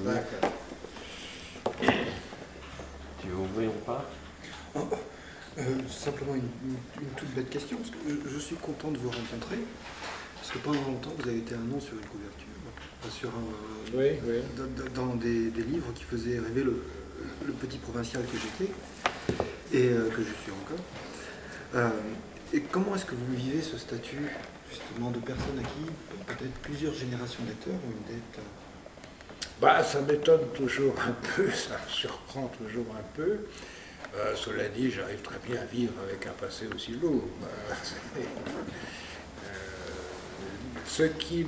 voyez. D'accord. Tu veux ouvrir ou pas? Simplement une toute bête question, parce que je suis content de vous rencontrer, parce que pendant longtemps vous avez été un nom sur une couverture, sur Oui, oui. dans des livres qui faisaient rêver le petit provincial que j'étais, et que je suis encore. Et comment est-ce que vous vivez ce statut justement de personne à qui peut-être plusieurs générations de lecteurs ont une dette? Bah, ça m'étonne toujours un peu, ça me surprend toujours un peu. Cela dit, j'arrive très bien à vivre avec un passé aussi lourd. Ce qui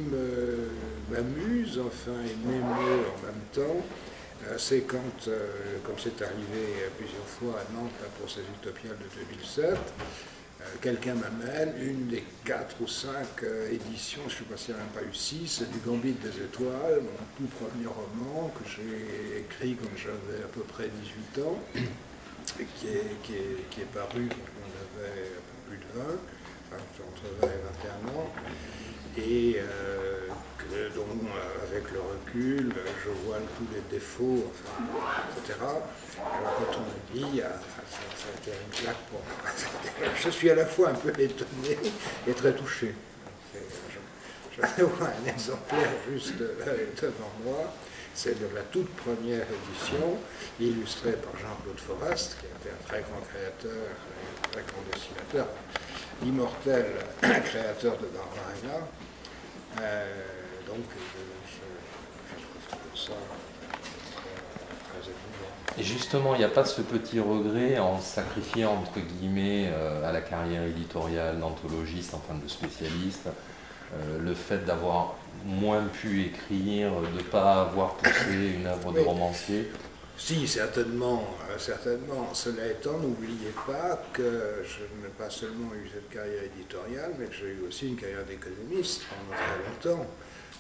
m'amuse, enfin, et m'émeut en même temps, c'est quand, comme c'est arrivé plusieurs fois à Nantes là, pour ces utopiales de 2007, quelqu'un m'amène une des 4 ou 5 éditions, je ne sais pas s'il n'y en a même pas eu 6, du Gambit des Étoiles, mon tout premier roman que j'ai écrit quand j'avais à peu près 18 ans, et qui est paru quand j'en avais un peu plus de 20, enfin entre 20 et 21 ans, et dont, avec le recul, je vois tous les défauts, enfin, etc. Alors quand on me dit, ça a été une claque pour moi. Je suis à la fois un peu étonné et très touché. Je vois un exemplaire juste devant moi. C'est de la toute première édition, illustrée par Jean-Claude Forest, qui était un très grand créateur, un très grand dessinateur, l'immortel créateur de Barbarella. Donc, je trouve ça très émouvant. Et justement, il n'y a pas ce petit regret en sacrifiant, entre guillemets, à la carrière éditoriale d'anthologiste, enfin de spécialiste, le fait d'avoir moins pu écrire, de ne pas avoir poussé une œuvre de romancier? Si, certainement, certainement. Cela étant, n'oubliez pas que je n'ai pas seulement eu cette carrière éditoriale, mais que j'ai eu aussi une carrière d'économiste pendant très longtemps.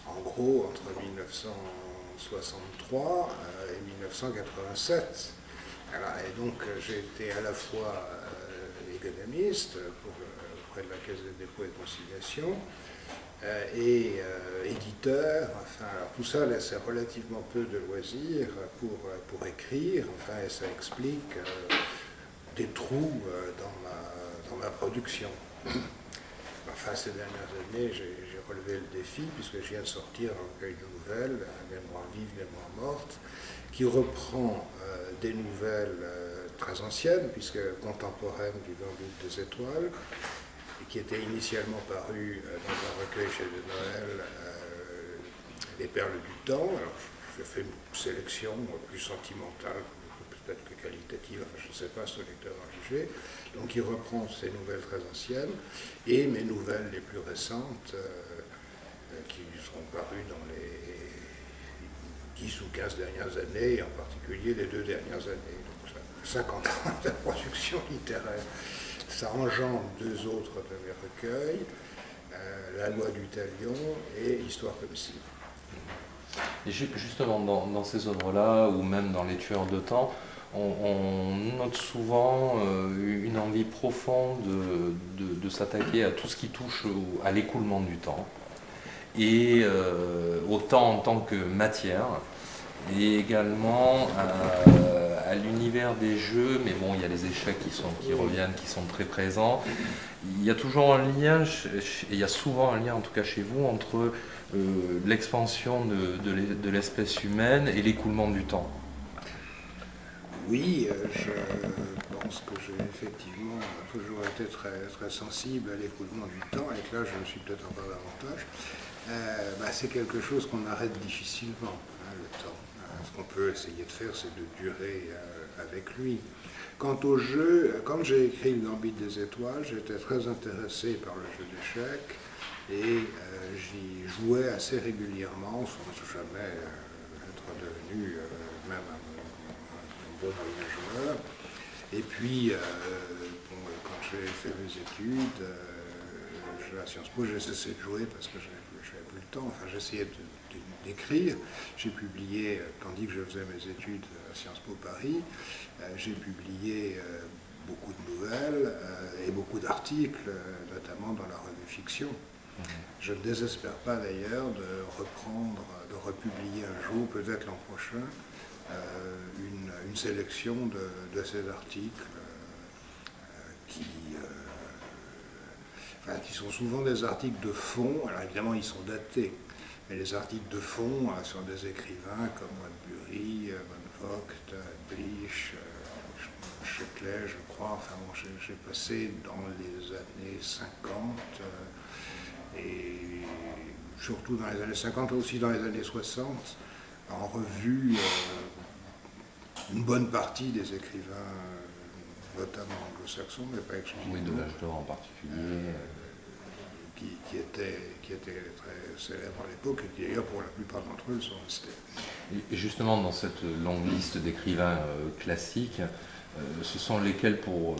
En gros, entre 1963 et 1987. Voilà, et donc, j'ai été à la fois économiste auprès de la Caisse des dépôts et consignations, et éditeur, enfin, alors tout ça laisse relativement peu de loisirs pour écrire, enfin, et ça explique des trous dans ma production. Enfin, ces dernières années, j'ai relevé le défi, puisque je viens de sortir un recueil de nouvelles, Mémoire vive, Mémoire morte, qui reprend des nouvelles très anciennes, puisque contemporaines du Gambit des Étoiles, qui était initialement paru dans un recueil chez de Noël, Les Perles du Temps. Alors, je fais une sélection plus sentimentale, peut-être que qualitative, enfin, je ne sais pas, ce lecteur a jugé. Donc, il reprend ces nouvelles très anciennes et mes nouvelles les plus récentes, qui seront parues dans les 10 ou 15 dernières années, et en particulier les 2 dernières années. Donc, 50 ans de production littéraire. Ça engendre 2 autres de mes recueils, La loi du talion et Histoire comme si. Et justement, dans ces œuvres-là, ou même dans Les Tueurs de temps, on note souvent une envie profonde de s'attaquer à tout ce qui touche à l'écoulement du temps, et au temps en tant que matière, et également à l'univers des jeux, mais bon, il y a les échecs qui reviennent, qui sont très présents. Il y a toujours un lien, il y a souvent un lien, en tout cas chez vous, entre l'expansion de l'espèce humaine et l'écoulement du temps. Oui, je pense que j'ai effectivement toujours été très, très sensible à l'écoulement du temps, et que là, je le suis peut-être encore davantage. C'est quelque chose qu'on arrête difficilement, hein, le temps. Ce qu'on peut essayer de faire, c'est de durer avec lui. Quant au jeu, quand j'ai écrit Le Gambit des Étoiles, j'étais très intéressé par le jeu d'échecs, et j'y jouais assez régulièrement, sans jamais être devenu même un bon joueur. Et puis, quand j'ai fait mes études à Sciences Po, j'ai cessé de jouer parce que je n'avais plus le temps. Enfin, j'essayais d'écrire. J'ai publié, tandis que je faisais mes études à Sciences Po Paris, j'ai publié beaucoup de nouvelles et beaucoup d'articles, notamment dans la revue Fiction. Je ne désespère pas d'ailleurs de reprendre, de republier un jour, peut-être l'an prochain, une sélection de ces articles qui sont souvent des articles de fond. Alors évidemment, ils sont datés, mais les articles de fond sont des écrivains comme Wadbury, Van Vogt, Blish, Sheckley, je crois. Enfin bon, j'ai passé dans les années 50 et surtout dans les années 50, aussi dans les années 60, en revue une bonne partie des écrivains, notamment anglo-saxons, mais pas exclusivement. Oui, de l'âge d'or en particulier. Qui étaient très célèbres à l'époque et qui d'ailleurs pour la plupart d'entre eux sont restés. Et justement, dans cette longue liste d'écrivains classiques, ce sont lesquels pour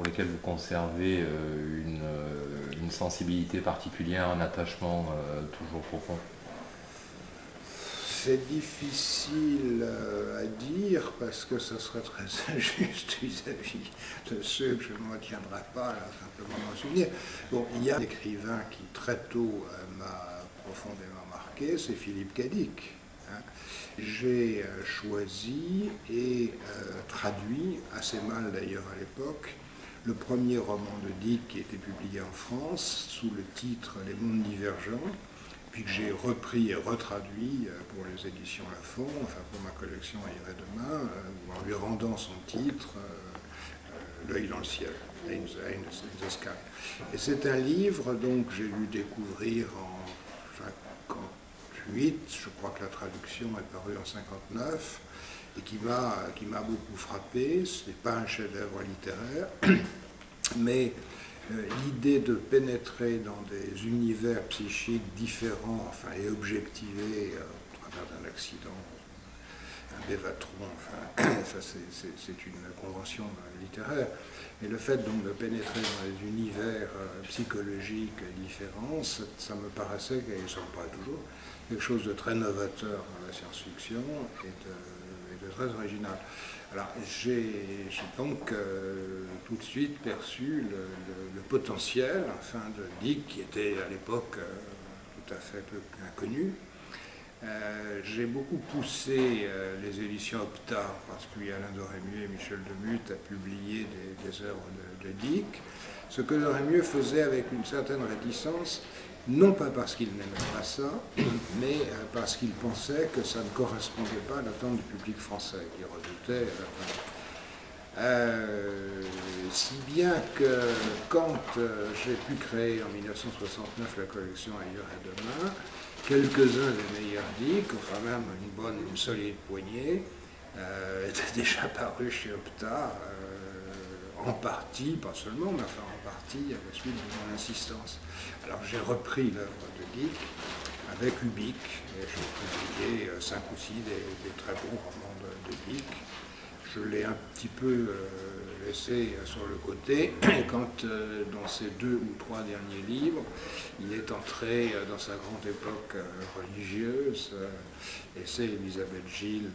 lesquels vous conservez une sensibilité particulière, un attachement toujours profond? C'est difficile à dire parce que ce serait très injuste vis-à-vis de ceux que je ne retiendrai pas, là, simplement m'en souvenir. Bon, il y a un écrivain qui très tôt m'a profondément marqué, c'est Philippe Cadic. Hein. J'ai choisi et traduit, assez mal d'ailleurs à l'époque, le premier roman de Dick qui a été publié en France sous le titre Les mondes divergents, puis que j'ai repris et retraduit pour les éditions Lafon, enfin pour ma collection À Hier et Demain, en lui rendant son titre L'œil dans le ciel, In the Sky. Et c'est un livre donc que j'ai dû découvrir en 58, je crois que la traduction est parue en 59, et qui m'a beaucoup frappé. Ce n'est pas un chef-d'œuvre littéraire, mais l'idée de pénétrer dans des univers psychiques différents, enfin, et objectivés au travers d'un accident, un bévatron, enfin, ça c'est une convention littéraire. Et le fait donc de pénétrer dans des univers psychologiques différents, ça me paraissait, et ça me paraît toujours, quelque chose de très novateur dans la science-fiction et de très original. Alors j'ai donc tout de suite perçu le potentiel enfin, de Dick, qui était à l'époque tout à fait peu inconnu. J'ai beaucoup poussé les éditions Opta, parce qu'il y a Alain Dorémieux et Michel Demuth à publier des œuvres de Dick, ce que Dorémieux faisait avec une certaine réticence, non pas parce qu'il n'aimait pas ça, mais parce qu'il pensait que ça ne correspondait pas à l'attente du public français, qui redoutait si bien que quand j'ai pu créer en 1969 la collection À Hier et Demain, quelques-uns des meilleurs Dick, enfin même une solide poignée, étaient déjà parus chez Opta, en partie, pas seulement, mais enfin en partie à la suite de mon insistance. Alors j'ai repris l'œuvre de Dick avec Ubik, et j'ai publié 5 ou 6 des très bons romans de Dick. Je l'ai un petit peu laissé sur le côté, et quand dans ces 2 ou 3 derniers livres, il est entré dans sa grande époque religieuse, et c'est Elisabeth Gilles,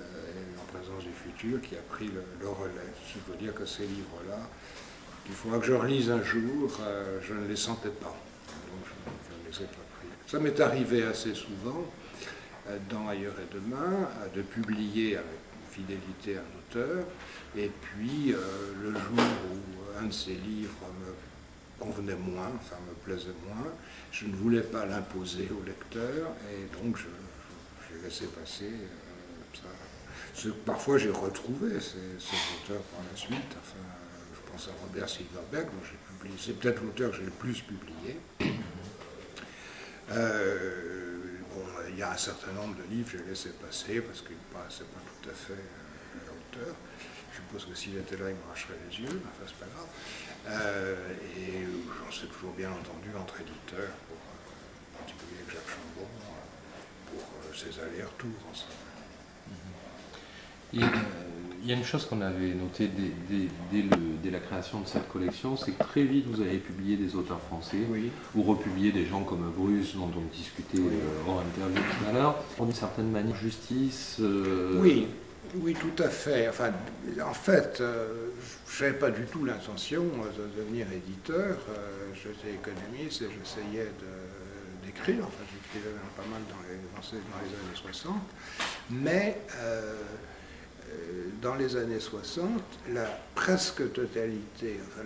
En présence du futur, qui a pris le relais. Je veux dire que ces livres-là, il faudra que je relise un jour, je ne les sentais pas, donc je ne les ai pas pris. Ça m'est arrivé assez souvent, dans Ailleurs et Demain, de publier avec fidélité un auteur, et puis le jour où un de ses livres me convenait moins, enfin me plaisait moins, je ne voulais pas l'imposer au lecteur, et donc j'ai laissé passer ça. Parfois j'ai retrouvé ces auteurs par la suite, enfin, je pense à Robert Silverberg, dont j'ai publié, c'est peut-être l'auteur que j'ai le plus publié. Il y a un certain nombre de livres que j'ai laissé passer parce qu'ils ne paraissaient pas tout à fait à la hauteur. Je suppose que s'il était là, il m'arracherait les yeux, mais enfin, c'est pas grave. Et j'en sais toujours bien entendu entre éditeurs, en particulier avec Jacques Chambon, pour ses allers-retours ensemble. Il y a une chose qu'on avait notée dès la création de cette collection, c'est que très vite vous avez publié des auteurs français, oui. Ou republié des gens comme Bruce, dont on discutait hors interview tout à l'heure, pour une certaine manière justice. Oui, Oui, tout à fait. Enfin, en fait, je n'avais pas du tout l'intention de devenir éditeur. J'étais économiste et j'essayais d'écrire. Enfin, j'écrivais pas mal dans les années 60. Mais dans les années 60, la presque totalité, enfin,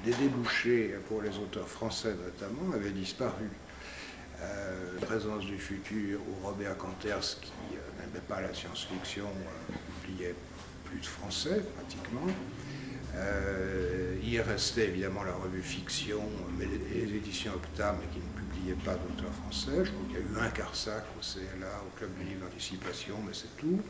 des débouchés pour les auteurs français notamment, avaient disparu. La présence du futur ou Robert Kanters, qui n'aimait pas la science-fiction, publiait plus de français pratiquement. Il restait évidemment la revue Fiction, mais les éditions Octa, mais qui ne publiaient pas d'auteurs français. Je crois qu'il y a eu un Carsac au CLA, au Club du Livre d'Anticipation, mais c'est tout.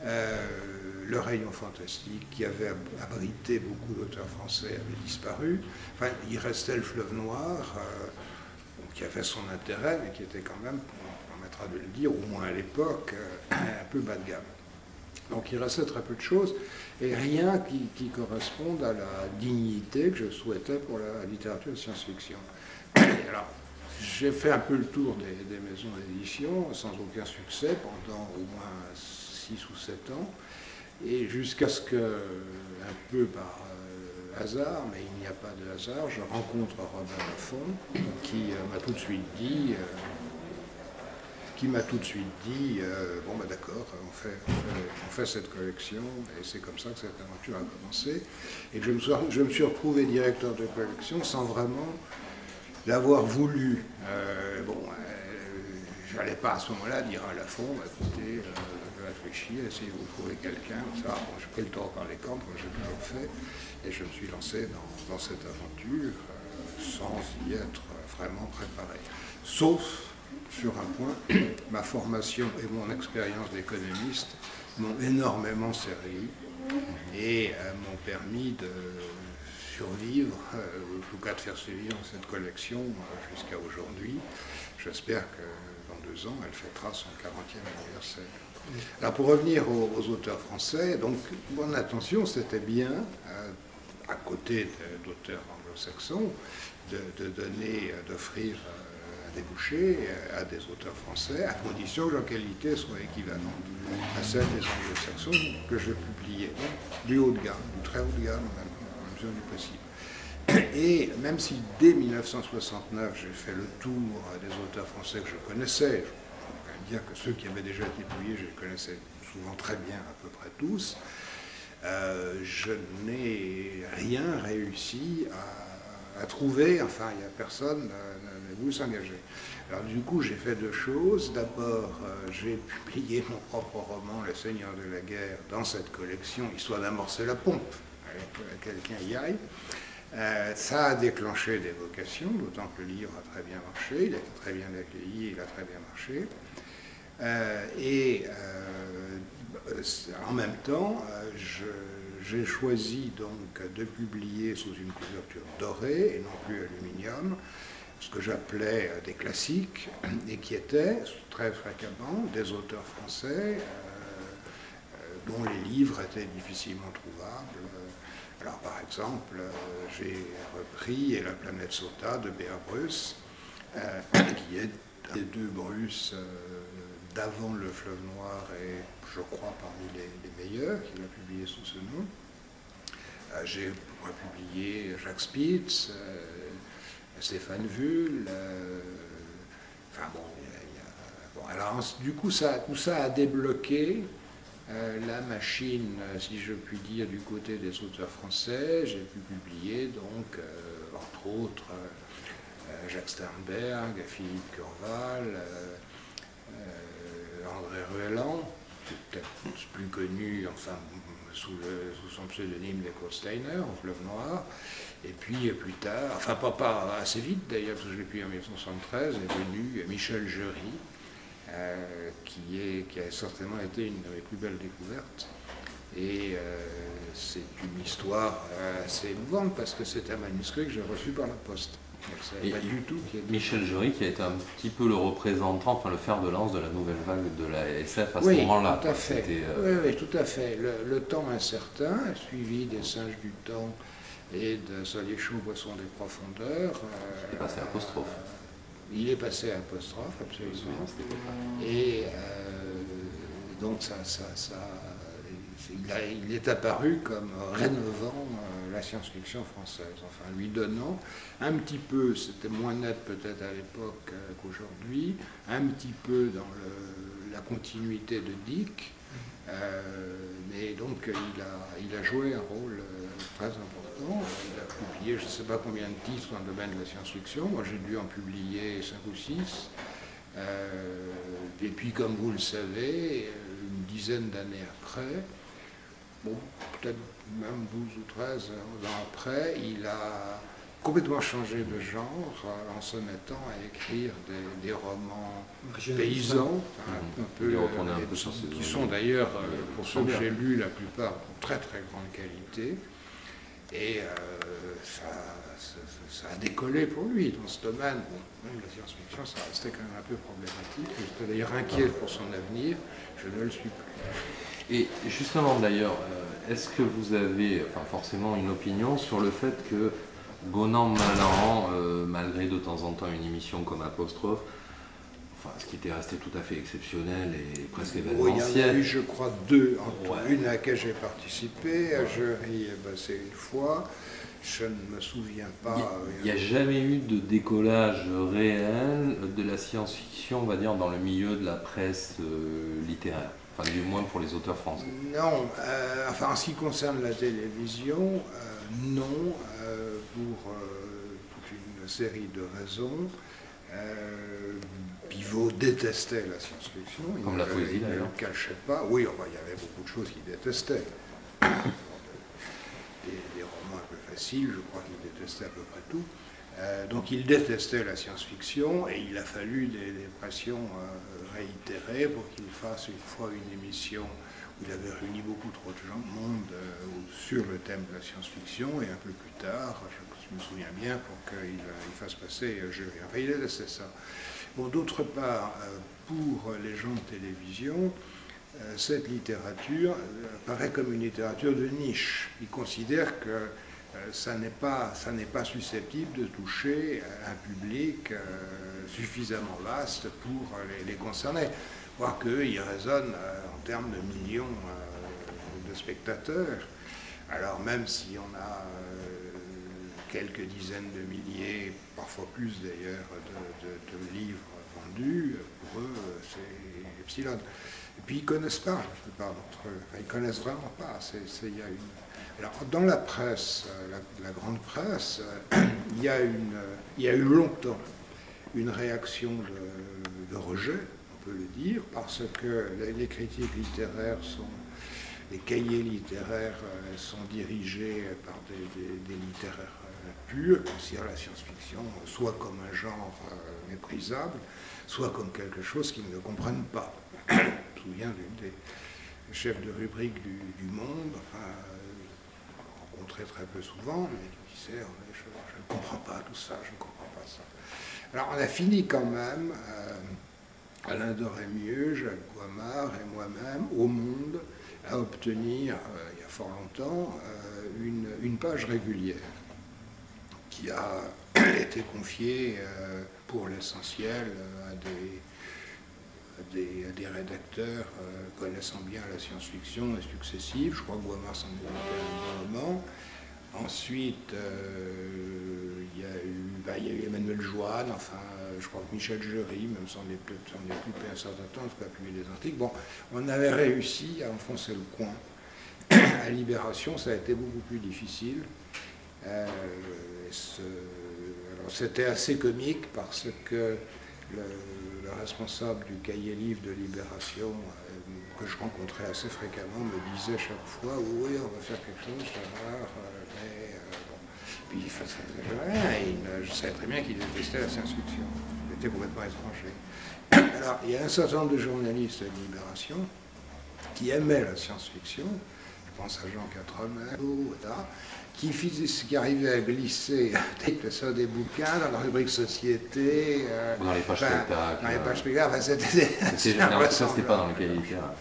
Le Rayon Fantastique, qui avait abrité beaucoup d'auteurs français, avait disparu. Enfin, il restait le Fleuve Noir, qui avait son intérêt, mais qui était quand même, on permettra de le dire, au moins à l'époque, un peu bas de gamme. Donc il restait très peu de choses, et rien qui corresponde à la dignité que je souhaitais pour la littérature de science-fiction. Alors, j'ai fait un peu le tour des maisons d'édition, sans aucun succès, pendant au moins 6 ou 7 ans, et jusqu'à ce que, un peu par hasard, mais il n'y a pas de hasard, je rencontre Robert Laffont, qui m'a tout de suite dit, bon ben d'accord, on fait cette collection, et c'est comme ça que cette aventure a commencé, et que je me suis retrouvé directeur de collection sans vraiment l'avoir voulu. Je n'allais pas à ce moment-là dire à Laffont, écoutez, je réfléchis, essayez de vous trouver quelqu'un, ça. Bon, j'ai pris le taureau par les cornes, comme j'ai toujours fait, et je me suis lancé dans cette aventure sans y être vraiment préparé. Sauf sur un point, ma formation et mon expérience d'économiste m'ont énormément servi et m'ont permis de survivre, ou en tout cas de faire survivre cette collection jusqu'à aujourd'hui. J'espère que dans 2 ans, elle fêtera son 40e anniversaire. Alors pour revenir aux auteurs français, donc mon intention c'était bien, à côté d'auteurs anglo-saxons, d'offrir un débouché à des auteurs français, à condition que leur qualité soit équivalente à celle des anglo-saxons que je publiais. Donc, du haut de gamme, du très haut de gamme, en mesure du possible. Et même si dès 1969 j'ai fait le tour des auteurs français que je connaissais, je peux dire que ceux qui avaient déjà été publiés, je les connaissais souvent très bien, à peu près tous, je n'ai rien réussi à trouver, enfin il n'y a personne n'a voulu s'engager. Alors du coup j'ai fait 2 choses. D'abord j'ai publié mon propre roman, Le Seigneur de la Guerre, dans cette collection, histoire d'amorcer la pompe, que quelqu'un y aille. Ça a déclenché des vocations, d'autant que le livre a très bien marché, il a été très bien accueilli, il a très bien marché. En même temps, j'ai choisi donc de publier sous une couverture dorée et non plus aluminium, ce que j'appelais des classiques, et qui étaient très fréquemment des auteurs français dont les livres étaient difficilement trouvables. Alors par exemple, j'ai repris Et la planète sauta de Béa Bruce, qui est un des 2 Bruce d'avant Le Fleuve Noir et je crois parmi les meilleurs qu'il a publié sous ce nom. J'ai republié Jacques Spitz, Stéphane Vull, enfin bon, bon, alors du coup tout ça a débloqué la machine, si je puis dire, du côté des auteurs français. J'ai pu publier donc, entre autres, Jacques Sternberg, Philippe Curval, André Ruelland, peut-être plus connu, enfin, sous son pseudonyme d'Echo Steiner, au Fleuve Noir. Et puis plus tard, enfin pas assez vite d'ailleurs, parce que je l'ai publié en 1973, est venu Michel Jury, qui a certainement été une de mes plus belles découvertes. Et c'est une histoire assez émouvante parce que c'est un manuscrit que j'ai reçu par la poste. Et pas du tout Michel Jury qui a été un petit peu le représentant, enfin le fer de lance de la nouvelle vague de la SF à ce moment-là. Tout à fait. Oui, tout à fait. Le temps incertain, suivi des Singes du temps et de Soleil chaud, Boisson des profondeurs. Il est passé à apostrophe. Il est passé à apostrophe, absolument. Et donc il est apparu comme rénovant la science-fiction française, enfin lui donnant un petit peu, c'était moins net peut-être à l'époque qu'aujourd'hui, un petit peu dans la continuité de Dick, mais donc il a joué un rôle très important. Il a publié je ne sais pas combien de titres dans le domaine de la science-fiction, moi j'ai dû en publier 5 ou 6. Et puis comme vous le savez, une dizaine d'années après, bon, peut-être même 12 ou 13 ans après, il a complètement changé de genre en se mettant à écrire des romans paysans, un peu, qui sont d'ailleurs, pour ceux que j'ai lus, la plupart de très très grande qualité. Et ça a décollé pour lui dans ce domaine. Bon, même la science-fiction, ça restait quand même un peu problématique. J'étais d'ailleurs inquiet pour son avenir, je ne le suis plus. Et justement d'ailleurs, est-ce que vous avez forcément une opinion sur le fait que Gonan-Mallan, malgré de temps en temps une émission comme Apostrophe, ce qui était resté tout à fait exceptionnel et presque événementiel. Oui, il y en a eu, je crois, 2 en tout. Une à laquelle j'ai participé, à Jury, c'est une fois. Je ne me souviens pas. Il n'y a jamais eu de décollage réel de la science-fiction, on va dire, dans le milieu de la presse littéraire. Enfin, du moins pour les auteurs français. Non, en ce qui concerne la télévision, non, pour toute une série de raisons. Pivot détestait la science-fiction. Comme la poésie d'ailleurs. Il ne le cachait pas. Oui, il y avait beaucoup de choses qu'il détestait. Des romans un peu faciles, je crois qu'il détestait à peu près tout. Donc il détestait la science-fiction et il a fallu des pressions réitérées pour qu'il fasse une fois une émission où il avait réuni beaucoup trop de monde sur le thème de la science-fiction et un peu plus tard, je me souviens bien, pour qu'il fasse passer Jury. Enfin, il détestait ça. Bon, d'autre part, pour les gens de télévision, cette littérature paraît comme une littérature de niche. Ils considèrent que ça n'est pas susceptible de toucher un public suffisamment vaste pour les concerner, voire qu'ils raisonnent en termes de millions de spectateurs. Alors même si on a quelques dizaines de milliers, parfois plus d'ailleurs, de livres vendus, pour eux c'est epsilon. Et puis ils ne connaissent pas, la plupart d'entre eux. Enfin, ils ne connaissent vraiment pas. Alors, dans la presse, la grande presse, il y a eu longtemps une réaction de rejet, on peut le dire, parce que les critiques littéraires les cahiers littéraires sont dirigés par des littéraires purs, qui considèrent la science-fiction soit comme un genre méprisable, soit comme quelque chose qu'ils ne comprennent pas. Je me souviens des chefs de rubrique du Monde, rencontré très peu souvent, mais qui disait je ne comprends pas tout ça, je ne comprends pas ça. Alors on a fini quand même, Alain Doré-Mieux, Jacques Guamard et moi-même, au Monde, à obtenir, il y a fort longtemps, une page régulière qui a été confiée pour l'essentiel à des rédacteurs connaissant bien la science-fiction et successifs. Je crois que Guamard s'en est occupé un bon moment. Ensuite, il y a eu Emmanuel Joanne, je crois que Michel Jury, même s'en est occupé un certain temps, en tout cas publié des articles. Bon, on avait réussi à enfoncer le coin. À Libération, ça a été beaucoup plus difficile. Alors c'était assez comique parce que le responsable du cahier livre de Libération, que je rencontrais assez fréquemment, me disait chaque fois « Oui, on va faire quelque chose, ça va, mais bon. » Puis il faisait rien, et je savais très bien qu'il détestait la science-fiction. Il était complètement étranger. Alors, il y a un certain nombre de journalistes de Libération qui aimaient la science-fiction, je pense à Jean Quatremer, qui arrivait à glisser ça des bouquins dans la rubrique société, dans les pages spectacles. Dans les pages spectacles, c'était pas dans le cahier littéraire.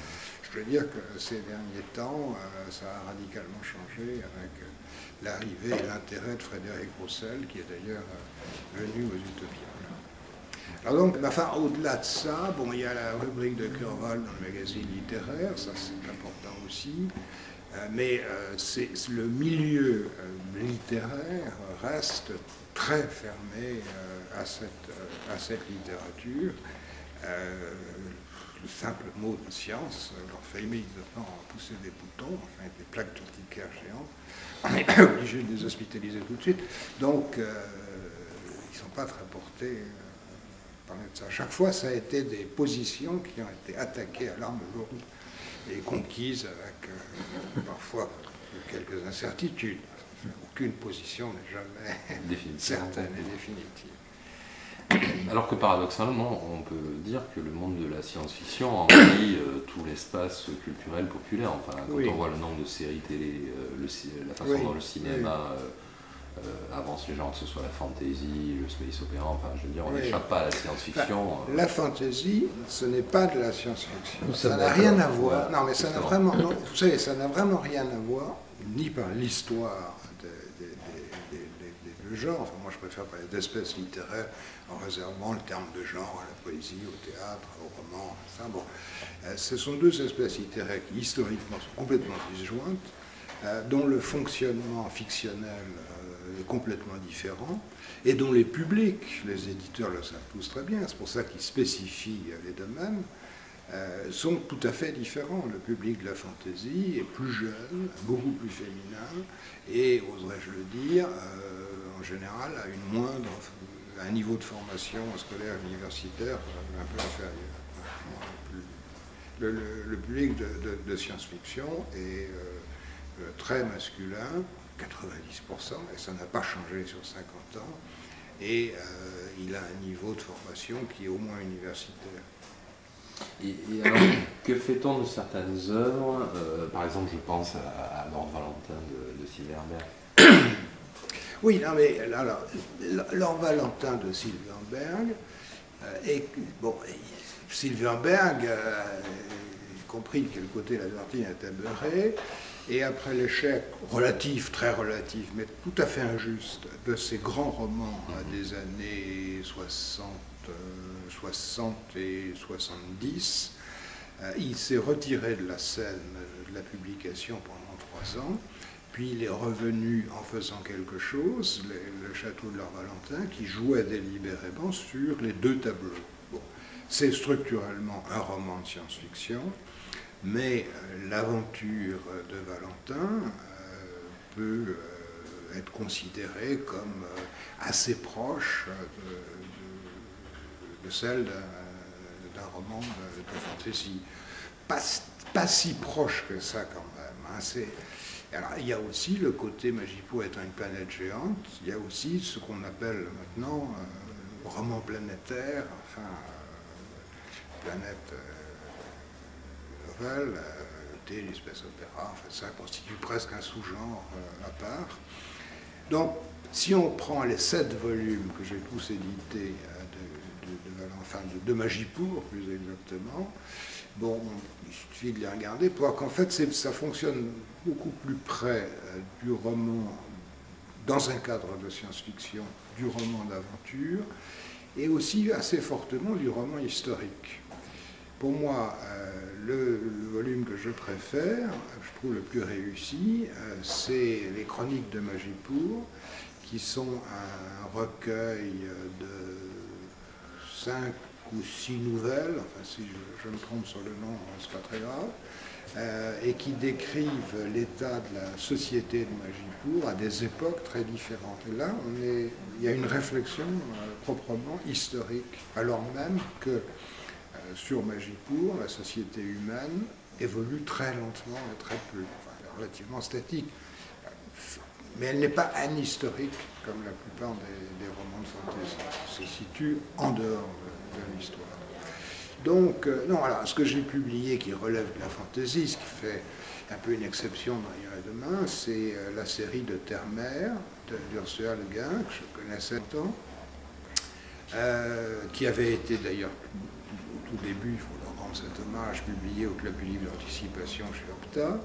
Je veux dire que ces derniers temps, ça a radicalement changé avec l'arrivée et l'intérêt de Frédéric Roussel, qui est d'ailleurs venu aux Utopiens. Alors donc, au-delà de ça, bon, il y a la rubrique de Curval dans le magazine littéraire, ça c'est important aussi. Mais le milieu littéraire reste très fermé à cette littérature. Le simple mot de science leur fait immédiatement pousser des boutons, enfin des plaques d'urticaire géantes. On est obligé de les hospitaliser tout de suite. Donc, ils ne sont pas très portés à parler de ça. Chaque fois, ça a été des positions qui ont été attaquées à l'arme lourde et conquises avec parfois quelques incertitudes. Aucune position n'est jamais certaine et définitive. Alors que paradoxalement, on peut dire que le monde de la science-fiction envahit tout l'espace culturel populaire. Enfin, quand on voit le nombre de séries télé, la façon dont le cinéma avance les genres, que ce soit la fantasy, le space opéra, enfin, je veux dire, on n'échappe pas à la science-fiction. La fantasy, ce n'est pas de la science-fiction. Ça n'a rien à voir. Non, mais ça n'a vraiment, vous savez, ça n'a vraiment rien à voir, ni par l'histoire des genres. Enfin, moi, je préfère parler d'espèces littéraires en réservant le terme de genre à la poésie, au théâtre, au roman. Ça, bon. Ce sont deux espèces littéraires qui, historiquement, sont complètement disjointes, dont le fonctionnement fictionnel est complètement différent, et dont les publics, les éditeurs le savent tous très bien, c'est pour ça qu'ils spécifient les domaines, sont tout à fait différents. Le public de la fantaisie est plus jeune, beaucoup plus féminin, et, oserais-je le dire, en général, a un niveau de formation scolaire universitaire un peu inférieur. Le public de science-fiction est très masculin, 90%, et ça n'a pas changé sur 50 ans, et il a un niveau de formation qui est au moins universitaire. Et alors, que fait-on de certaines œuvres par exemple, je pense à Lord Valentin de Silverberg. Oui, non, mais alors, Lord Valentin de Silverberg, Silverberg compris de quel côté la tartine était beurrée, et après l'échec relatif, très relatif, mais tout à fait injuste, de ces grands romans des années 60 et 70, il s'est retiré de la scène de la publication pendant 3 ans, puis il est revenu en faisant quelque chose, le Château de Lord Valentin, qui jouait délibérément sur les 2 tableaux. Bon. C'est structurellement un roman de science-fiction, mais l'aventure de Valentin peut être considérée comme assez proche de celle d'un roman de fantasy. Pas si proche que ça quand même. Hein. Alors, il y a aussi le côté Majipo étant une planète géante, il y a aussi ce qu'on appelle maintenant roman planétaire, enfin planète nouvelle, l'espèce opéra, enfin, ça constitue presque un sous-genre à part. Donc, si on prend les 7 volumes que j'ai tous édités de Majipour, plus exactement, bon, il suffit de les regarder pour voir qu'en fait, ça fonctionne beaucoup plus près du roman, dans un cadre de science-fiction, du roman d'aventure, et aussi assez fortement du roman historique. Pour moi, le volume que je préfère, je trouve le plus réussi, c'est les Chroniques de Majipour, qui sont un recueil de 5 ou 6 nouvelles, enfin si je me trompe sur le nom, c'est pas très grave, et qui décrivent l'état de la société de Majipour à des époques très différentes. Et là, il y a une réflexion proprement historique, alors même que sur Majipour, la société humaine évolue très lentement et très peu, enfin, relativement statique. Mais elle n'est pas anhistorique comme la plupart des romans de fantasy. Elle se situe en dehors de l'histoire. Donc, non, alors, ce que j'ai publié qui relève de la fantasy, ce qui fait un peu une exception dans Hier et Demain, c'est la série de Terre-Mer d'Ursula Le Guin, que je connaissais longtemps, qui avait été d'ailleurs au tout début, il faut leur rendre cet hommage, publié au Club Libre d'Anticipation chez Opta,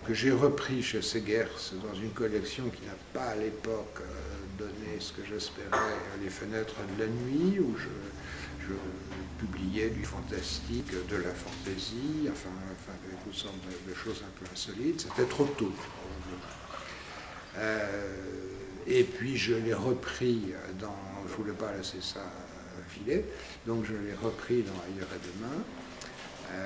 que j'ai repris chez Segers dans une collection qui n'a pas à l'époque donné ce que j'espérais, Les Fenêtres de la Nuit, où je publiait du fantastique, de la fantaisie, enfin toutes sortes de choses un peu insolites. C'était trop tôt. Et puis je l'ai repris dans, je ne voulais pas laisser ça filer, donc je l'ai repris dans Ailleurs et demain. Et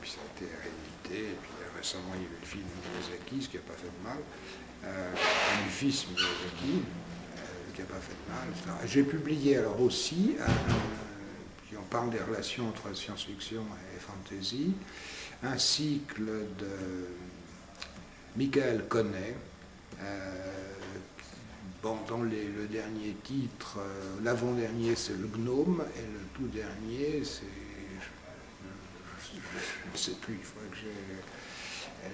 puis ça a été réédité, et puis récemment il y a eu le film de Miyazaki, ce qui n'a pas fait de mal, du fils Miyazaki, qui n'a pas fait de mal, etc. J'ai publié alors aussi, puis on parle des relations entre science-fiction et fantasy, un cycle de Michael Connet, dont le dernier titre, l'avant-dernier c'est Le Gnome, et le tout dernier c'est, je ne sais plus, il faudrait que j'ai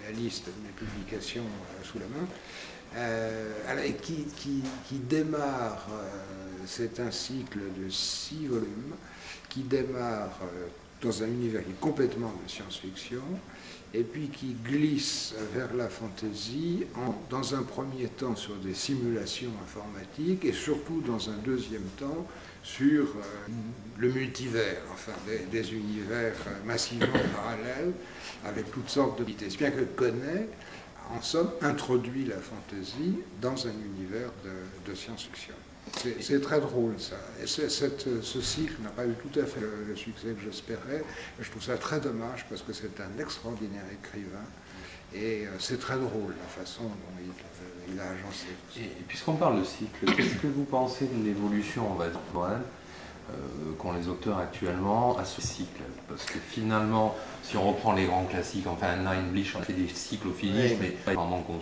la liste de mes publications sous la main, qui démarre, c'est un cycle de 6 volumes, qui démarre dans un univers qui est complètement de science-fiction, et puis qui glisse vers la fantaisie, dans un premier temps sur des simulations informatiques, et surtout dans un deuxième temps sur le multivers, enfin des univers massivement parallèles, avec toutes sortes de vitesses. Bien que Connet, en somme, introduit la fantaisie dans un univers de science-fiction. C'est très drôle, ça. Et ce cycle n'a pas eu tout à fait le succès que j'espérais. Je trouve ça très dommage parce que c'est un extraordinaire écrivain. Et c'est très drôle la façon dont il a agencé. Et puisqu'on parle de cycle, qu'est-ce que vous pensez de l'évolution, on va dire, qu'ont les auteurs actuellement à ce cycle? Parce que finalement, si on reprend les grands classiques, enfin Nine Blish, on fait des cycles au finish, oui, mais pendant qu'on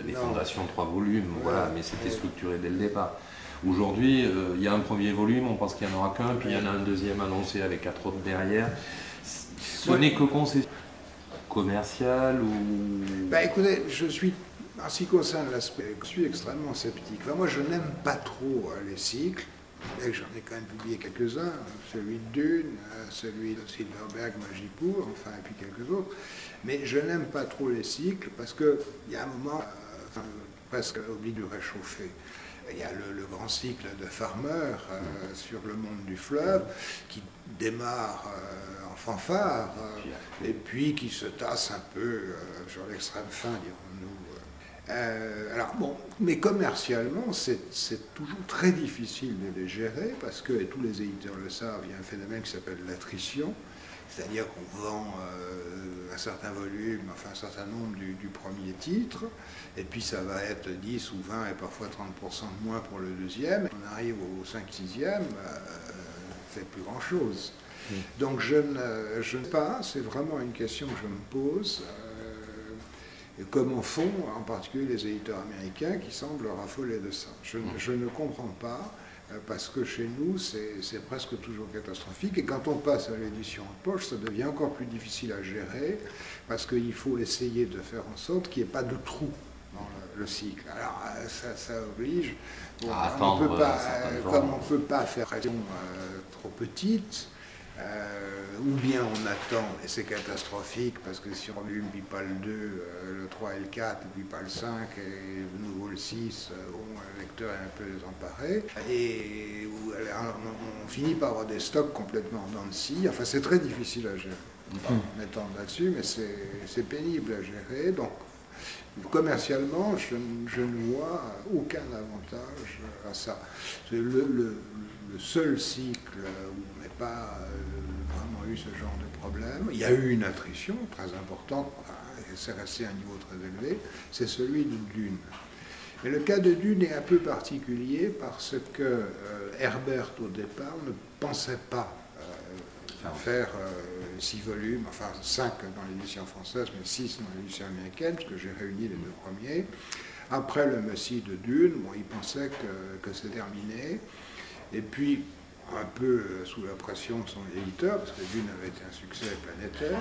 les fondations, 3 volumes, oui, voilà, mais c'était structuré dès le départ. Aujourd'hui, il y a un premier volume, on pense qu'il n'y en aura qu'un, puis il y en a un deuxième annoncé avec 4 autres derrière. Ce n'est que concession commerciale ou... Écoutez, je suis, en ce qui concerne l'aspect, je suis extrêmement sceptique. Enfin, moi, je n'aime pas trop les cycles. J'en ai quand même publié quelques-uns, celui de Dune, celui de Silverberg, Magipour, enfin, et puis quelques autres. Mais je n'aime pas trop les cycles parce qu'il y a un moment, presque obligé de réchauffer. Il y a le grand cycle de Farmer sur le monde du fleuve qui démarre en fanfare et puis qui se tasse un peu sur l'extrême fin, dirons-nous. Alors bon, mais commercialement, c'est toujours très difficile de les gérer parce que, et tous les éditeurs le savent, il y a un phénomène qui s'appelle l'attrition, c'est-à-dire qu'on vend un certain volume, enfin un certain nombre du premier titre, et puis ça va être 10 ou 20 et parfois 30% de moins pour le deuxième. On arrive au 5-6e, c'est plus grand-chose. Donc je ne sais pas, c'est vraiment une question que je me pose, comme en font en particulier les éditeurs américains qui semblent raffoler de ça. Je ne comprends pas. Parce que chez nous, c'est presque toujours catastrophique. Et quand on passe à l'édition en poche, ça devient encore plus difficile à gérer, parce qu'il faut essayer de faire en sorte qu'il n'y ait pas de trou dans le cycle. Alors, ça oblige, bon, on peut pas, comme on ne peut pas faire une pression trop petite, ou bien on attend, et c'est catastrophique, parce que si on volume, puis pas le 2, le 3 et le 4, et puis pas le 5, et de nouveau le 6, le lecteur est un peu désemparé, et on finit par avoir des stocks complètement dans le scie. Enfin, c'est très difficile à gérer. Pas en mettant là-dessus, mais c'est pénible à gérer. Donc, commercialement, je ne vois aucun avantage à ça. Le seul cycle où on n'a pas vraiment eu ce genre de problème, il y a eu une attrition très importante, et c'est resté à un niveau très élevé, c'est celui de Dune. Mais le cas de Dune est un peu particulier parce que Herbert, au départ, ne pensait pas faire 6 volumes, enfin 5 dans l'édition française, mais 6 dans l'édition américaine, parce que j'ai réuni les 2 premiers. Après le Messie de Dune, bon, il pensait que c'est terminé. Et puis, un peu sous la pression de son éditeur, parce que Dune avait été un succès planétaire,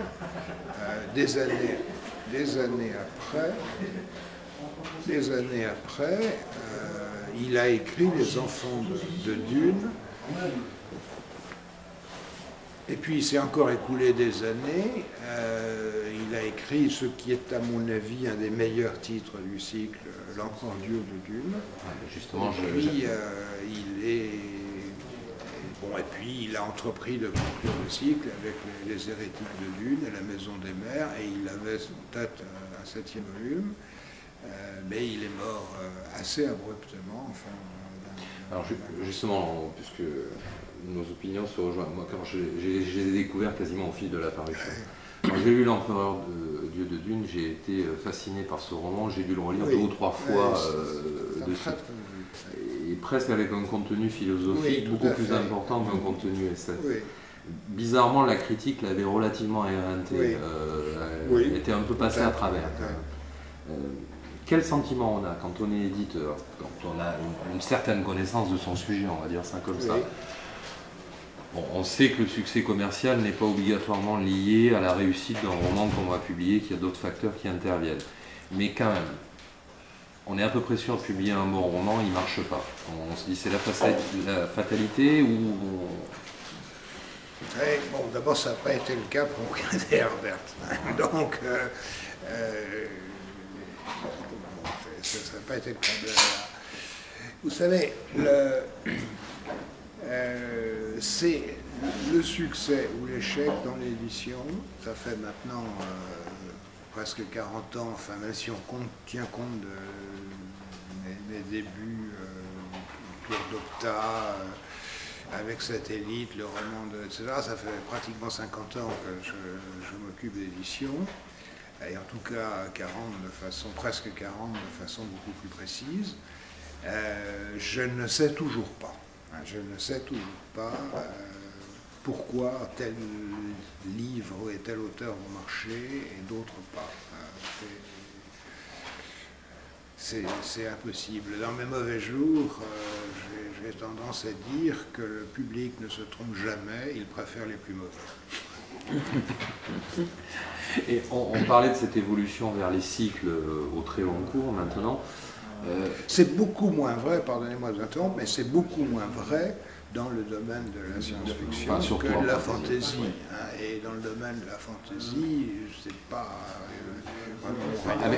des années après, il a écrit Les Enfants de Dune. Et puis, il s'est encore écoulé des années. Il a écrit ce qui est, à mon avis, un des meilleurs titres du cycle, L'Empereur Dieu de Dune. Justement, et puis, il est Bon, et puis il a entrepris de conclure le cycle avec les hérétiques de Dune et la Maison des Mers, et il avait peut-être un 7e volume, mais il est mort assez abruptement. Enfin, Alors justement, puisque nos opinions se rejoignent, moi quand je les ai découverts quasiment au fil de la parution. Quand j'ai lu L'Empereur Dieu de Dune, j'ai été fasciné par ce roman, j'ai dû le relire 2 ou 3 fois de suite. Et presque avec un contenu philosophique beaucoup plus important qu'un contenu esthétique. oui. Bizarrement, la critique l'avait relativement éreinté, elle était un peu passée à travers. Quel sentiment on a quand on est éditeur, quand on a une certaine connaissance de son sujet, on va dire ça comme ça? Bon, on sait que le succès commercial n'est pas obligatoirement lié à la réussite d'un roman qu'on va publier, qu'il y a d'autres facteurs qui interviennent. Mais quand même, on est à peu près sûr de publier un bon roman, il ne marche pas. On se dit c'est la fatalité ou... Bon, d'abord, ça n'a pas été le cas pour Montcalm et Herbert. Donc, ça n'a pas été le problème. Vous savez, c'est le succès ou l'échec dans l'édition. Ça fait maintenant presque 40 ans, enfin, même si on tient compte des débuts, Tour d'Octa, avec Satellite, le roman, etc. Ça fait pratiquement 50 ans que je m'occupe d'édition, et en tout cas 40 presque 40 de façon beaucoup plus précise. Je ne sais toujours pas. Je ne sais toujours pas pourquoi tel livre et tel auteur vont marcher et d'autres pas. C'est impossible. Dans mes mauvais jours, j'ai tendance à dire que le public ne se trompe jamais, il préfère les plus mauvais. Et on parlait de cette évolution vers les cycles au très long cours maintenant. C'est beaucoup moins vrai, pardonnez-moi de vous interrompre, mais c'est beaucoup moins vrai dans le domaine de la science-fiction que de la fantasy. Et dans le domaine de la fantasy, je sais pas...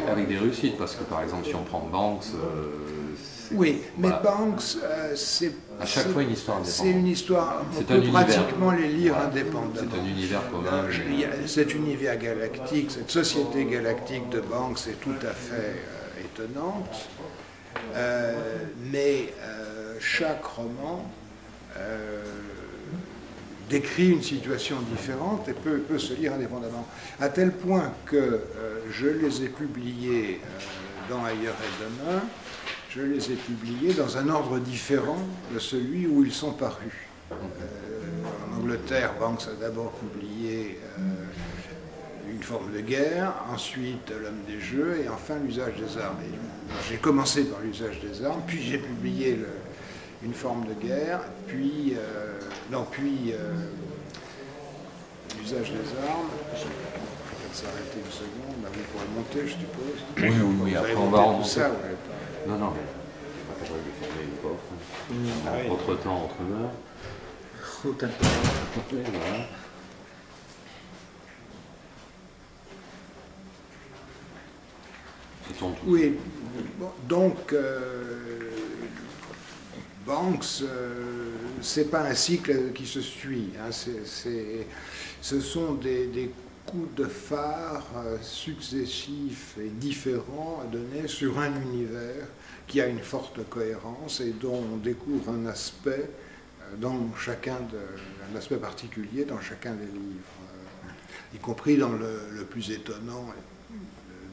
Avec des réussites, parce que par exemple, si on prend Banks... oui, mais voilà. Banks, c'est... À chaque fois une histoire indépendante. C'est une histoire... On peut pratiquement les lire indépendamment. C'est un univers commun. Cet univers galactique, cette société galactique de Banks est tout à fait étonnante. Mais chaque roman décrit une situation différente et peut se lire indépendamment. À tel point que je les ai publiés dans Ailleurs et Demain, je les ai publiés dans un ordre différent de celui où ils sont parus. En Angleterre, Banks a d'abord publié Une forme de guerre, ensuite L'homme des jeux et enfin L'usage des armes. J'ai commencé par L'usage des armes, puis j'ai publié Une forme de guerre, puis L'usage des armes. Je vais peut-être s'arrêter une seconde, là vous pourrez monter, je suppose. Oui, après on va remonter. Ça, non, mais on va de fermer une porte. Entre-temps, entre-meurs. Voilà. Oui, bon, donc Banks, c'est pas un cycle qui se suit, hein, ce sont des coups de phare successifs et différents à donner sur un univers qui a une forte cohérence et dont on découvre un aspect un aspect particulier dans chacun des livres, y compris dans le plus étonnant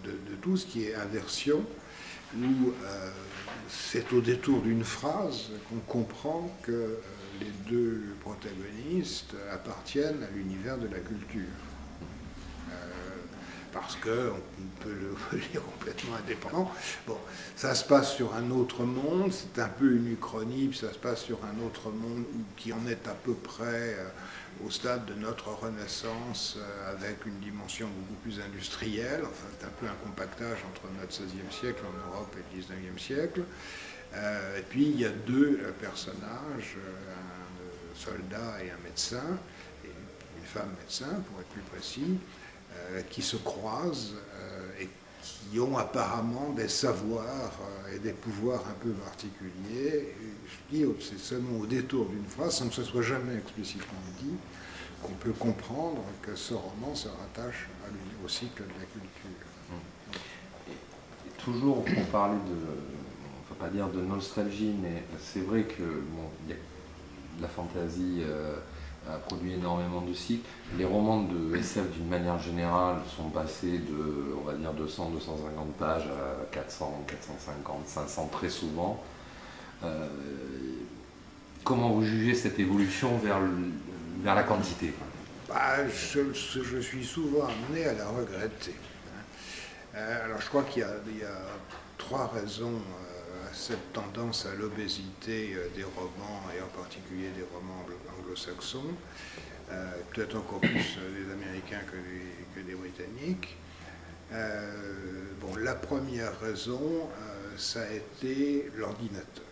de tout, ce qui est Inversion, où c'est au détour d'une phrase qu'on comprend que les deux protagonistes appartiennent à l'univers de la culture. Parce qu'on peut le lire complètement indépendant. Bon, ça se passe sur un autre monde, c'est un peu une uchronie, puis ça se passe sur un autre monde qui en est à peu près au stade de notre Renaissance, avec une dimension beaucoup plus industrielle. Enfin, c'est un peu un compactage entre notre XVIe siècle en Europe et le XIXe siècle. Et puis il y a deux personnages, un soldat et un médecin, et une femme médecin pour être plus précis, qui se croisent et qui ont apparemment des savoirs et des pouvoirs un peu particuliers. Et je dis, c'est seulement au détour d'une phrase, sans que ce soit jamais explicitement dit, qu'on peut comprendre que ce roman se rattache au cycle de la culture. Et toujours, on parlait de, on ne va pas dire de nostalgie, mais c'est vrai que la fantaisie a produit énormément de cycles. Les romans de SF, d'une manière générale, sont passés de, on va dire, 200, 250 pages à 400, 450, 500 très souvent. Comment vous jugez cette évolution vers la quantité? Je suis souvent amené à la regretter. Alors je crois qu'il y a trois raisons à cette tendance à l'obésité des romans, et en particulier des romans anglo-saxons, peut-être encore plus des Américains que des Britanniques. La première raison, ça a été l'ordinateur.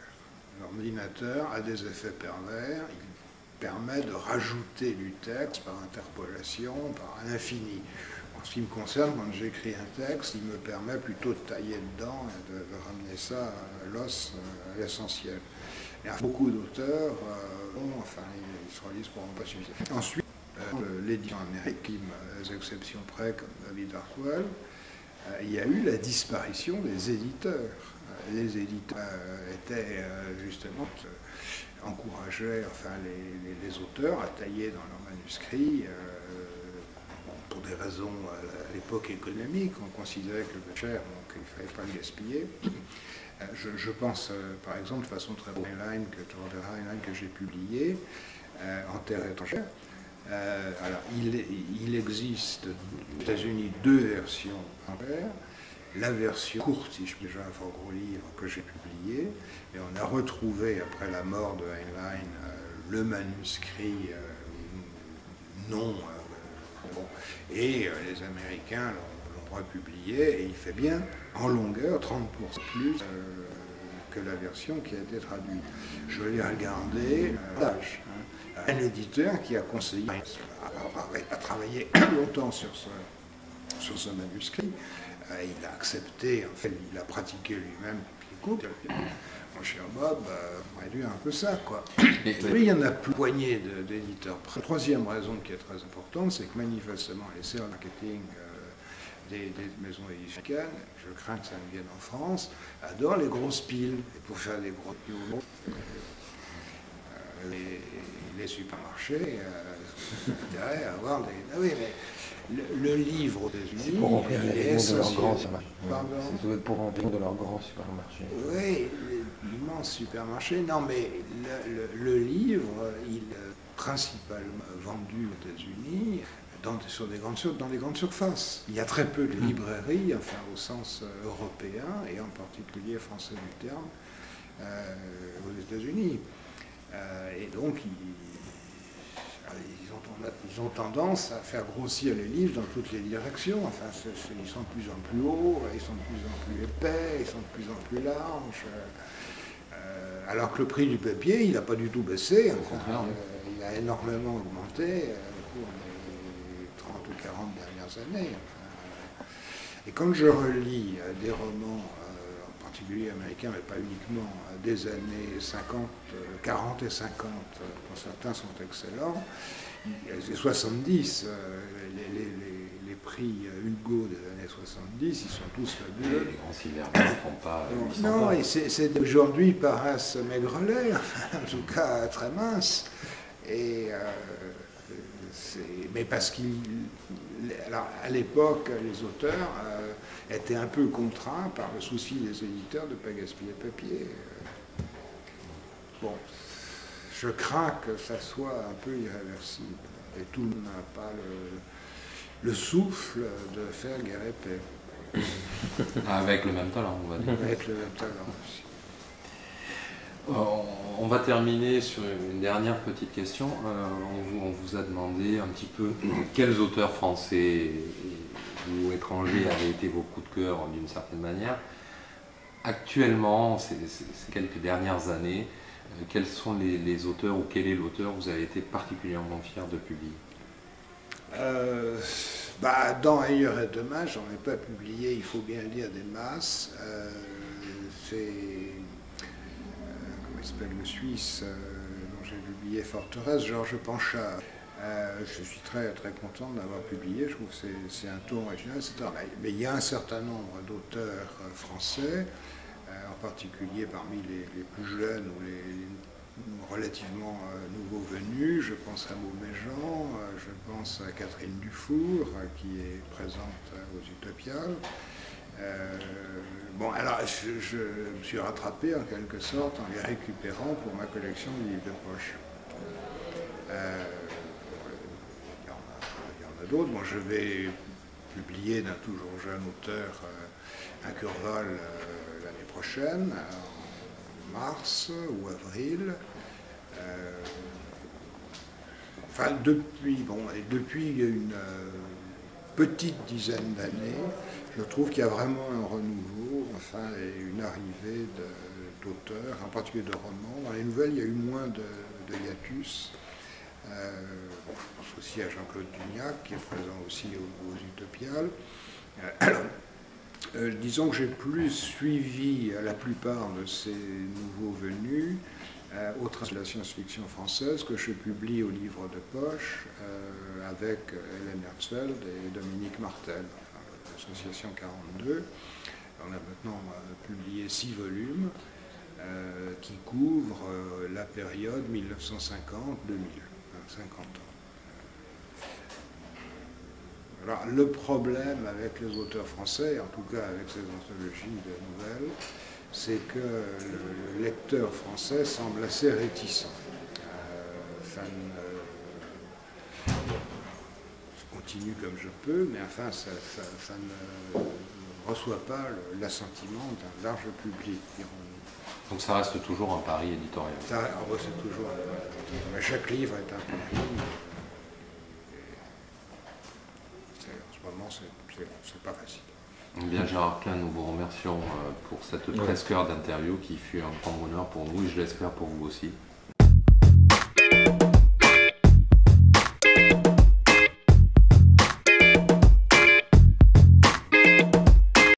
L'ordinateur a des effets pervers. Il permet de rajouter du texte par interpolation, par l'infini. En ce qui me concerne, quand j'écris un texte, il me permet plutôt de tailler dedans et de ramener ça à l'os, à l'essentiel. Et beaucoup d'auteurs, ils se relisent probablement pas suffisamment. Ensuite, l'édition américaine, aux exceptions près, comme David Hartwell, il y a eu la disparition des éditeurs. Les éditeurs étaient justement encourageaient les auteurs à tailler dans leurs manuscrits pour des raisons à l'époque économiques. On considérait que le coûtait cher, donc il ne fallait pas le gaspiller. Je pense par exemple de façon très bonne que j'ai publié en terre étrangère. Alors il existe aux États-Unis deux versions en paire. La version courte, si je puis déjà un fort gros livre que j'ai publié, et on a retrouvé après la mort de Heinlein le manuscrit et les Américains l'ont republié, et il fait bien en longueur 30% plus que la version qui a été traduite. Je l'ai regardé, un éditeur qui a conseillé, a travaillé longtemps sur ce manuscrit. Il a accepté, en fait, il a pratiqué lui-même. Écoute, mon cher Bob, on réduit un peu ça, quoi. Et il y en a plus poignée d'éditeurs. La troisième raison qui est très importante, c'est que manifestement, les sales marketing des maisons éditoriales, je crains que ça ne vienne en France, adorent les grosses piles. Et pour faire des gros piles, les supermarchés ont intérêt à avoir des... Ah oui, mais le livre des États-Unis, c'est pour remplir les de leurs grands supermarchés. C'est pour remplir de leurs grands supermarchés. Oui, l'immense supermarché. Non, mais le livre, il est principalement vendu aux États-Unis dans des grandes surfaces. Il y a très peu de librairies, enfin au sens européen et en particulier français du terme, aux États-Unis. Et donc, ils ont tendance à faire grossir les livres dans toutes les directions. Enfin, ils sont de plus en plus hauts, ils sont de plus en plus épais, ils sont de plus en plus larges. Alors que le prix du papier, il n'a pas du tout baissé. Enfin, il a énormément augmenté au cours des 30 ou 40 dernières années. Enfin, et quand je relis des romans, en particulier américains, mais pas uniquement, des années 50, 40 et 50, quand certains sont excellents, les 70, les prix Hugo des années 70, ils sont tous fabuleux. Les grands Silverberg ne font pas. Non, et aujourd'hui paraissent maigrelet, en tout cas très minces. Mais parce qu'à l'époque, les auteurs étaient un peu contraints par le souci des éditeurs de ne pas gaspiller le papier. Bon, je crains que ça soit un peu irréversible. Et tout le monde n'a pas le souffle de faire guerre et paix. Avec le même talent, on va dire. Avec le même talent aussi. On va terminer sur une dernière petite question. On vous a demandé un petit peu quels auteurs français ou étrangers avaient été vos coups de cœur d'une certaine manière. Actuellement, ces quelques dernières années, quels sont les auteurs ou quel est l'auteur que vous avez été particulièrement fier de publier? Bah, dans Ailleurs et Demain, j'en ai pas publié, il faut bien le dire, des masses. C'est. Comment il s'appelle le Suisse dont j'ai publié Forteresse, Georges Panchard. Je suis très, très content d'avoir publié, je trouve que c'est un ton original, etc. Mais il y a un certain nombre d'auteurs français, en particulier parmi les plus jeunes ou les relativement nouveaux venus. Je pense à Mauméjean, je pense à Catherine Dufour, qui est présente aux Utopiales. Bon, alors je me suis rattrapé en quelque sorte en les récupérant pour ma collection de livres de poche. Il y en a d'autres. Moi, je vais publier d'un toujours jeune auteur un Curvol l'année prochaine, en mars ou avril. Enfin, depuis une petite dizaine d'années, je trouve qu'il y a vraiment un renouveau, enfin, et une arrivée d'auteurs, en particulier de romans. Dans les nouvelles, il y a eu moins de hiatus. Je pense aussi à Jean-Claude Dugnac, qui est présent aussi aux Utopiales. Alors, disons que j'ai plus suivi la plupart de ces nouveaux venus au travers de la science-fiction française que je publie au livre de poche avec Hélène Herzfeld et Dominique Martel, enfin, l'association 42. On a maintenant publié 6 volumes qui couvrent la période 1950-2000, 50 ans. Alors, le problème avec les auteurs français, en tout cas avec ces anthologies de nouvelles, c'est que le lecteur français semble assez réticent. Je continue comme je peux, mais enfin, ça ne reçoit pas l'assentiment d'un large public, dirons-nous. Donc ça reste toujours un pari éditorial. C'est toujours un pari. Mais chaque livre est un pari. En ce moment, c'est pas facile. Bien, Gérard Klein, nous vous remercions pour cette presque heure d'interview qui fut un grand bonheur pour nous et je l'espère pour vous aussi.